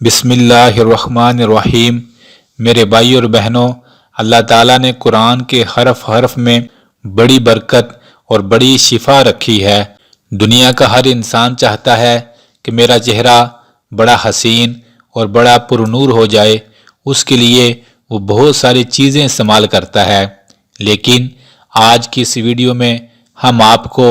بسم اللہ الرحمن الرحیم۔ میرے بھائی اور بہنوں، اللہ تعالیٰ نے قرآن کے حرف حرف میں بڑی برکت اور بڑی شفا رکھی ہے۔ دنیا کا ہر انسان چاہتا ہے کہ میرا چہرہ بڑا حسین اور بڑا پرنور ہو جائے، اس کے لیے وہ بہت ساری چیزیں استعمال کرتا ہے، لیکن آج کی اس ویڈیو میں ہم آپ کو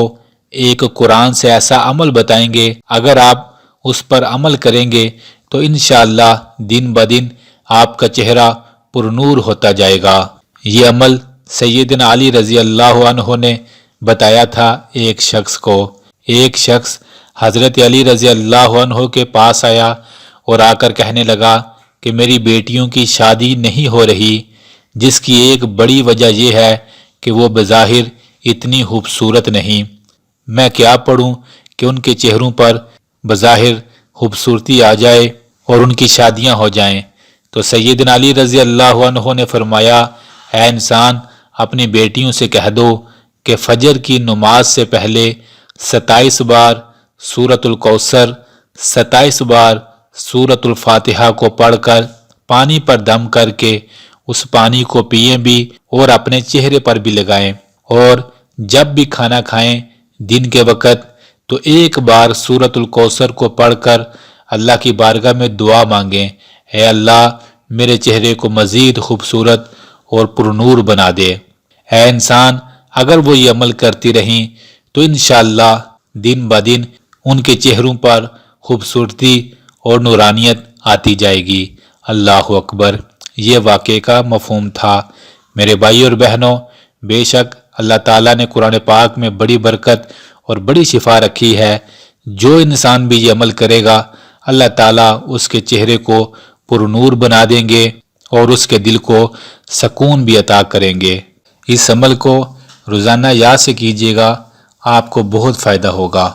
ایک قرآن سے ایسا عمل بتائیں گے، اگر آپ اس پر عمل کریں گے تو انشاءاللہ دن بدن آپ کا چہرہ پرنور ہوتا جائے گا۔ یہ عمل سیدنا علی رضی اللہ عنہ نے بتایا تھا ایک شخص کو۔ ایک شخص حضرت علی رضی اللہ عنہ کے پاس آیا اور آ کر کہنے لگا کہ میری بیٹیوں کی شادی نہیں ہو رہی، جس کی ایک بڑی وجہ یہ ہے کہ وہ بظاہر اتنی خوبصورت نہیں۔ میں کیا پڑھوں کہ ان کے چہروں پر بظاہر خوبصورتی آ جائے اور ان کی شادیاں ہو جائیں؟ تو سیدنا علی رضی اللہ عنہ نے فرمایا، اے انسان، اپنی بیٹیوں سے کہہ دو کہ فجر کی نماز سے پہلے 27 بار سورۃ الکوثر، 27 بار سورۃ الفاتحہ کو پڑھ کر پانی پر دم کر کے اس پانی کو پئیں بھی اور اپنے چہرے پر بھی لگائیں، اور جب بھی کھانا کھائیں دن کے وقت تو ایک بار سورۃ الکوثر کو پڑھ کر اللہ کی بارگاہ میں دعا مانگیں، اے اللہ میرے چہرے کو مزید خوبصورت اور پرنور بنا دے۔ اے انسان، اگر وہ یہ عمل کرتی رہیں تو انشاءاللہ دن بدن ان کے چہروں پر خوبصورتی اور نورانیت آتی جائے گی۔ اللہ اکبر۔ یہ واقعے کا مفہوم تھا۔ میرے بھائی اور بہنوں، بے شک اللہ تعالیٰ نے قرآن پاک میں بڑی برکت اور بڑی شفا رکھی ہے۔ جو انسان بھی یہ عمل کرے گا، اللہ تعالیٰ اس کے چہرے کو پرنور بنا دیں گے اور اس کے دل کو سکون بھی عطا کریں گے۔ اس عمل کو روزانہ یاد سے کیجیے گا، آپ کو بہت فائدہ ہوگا۔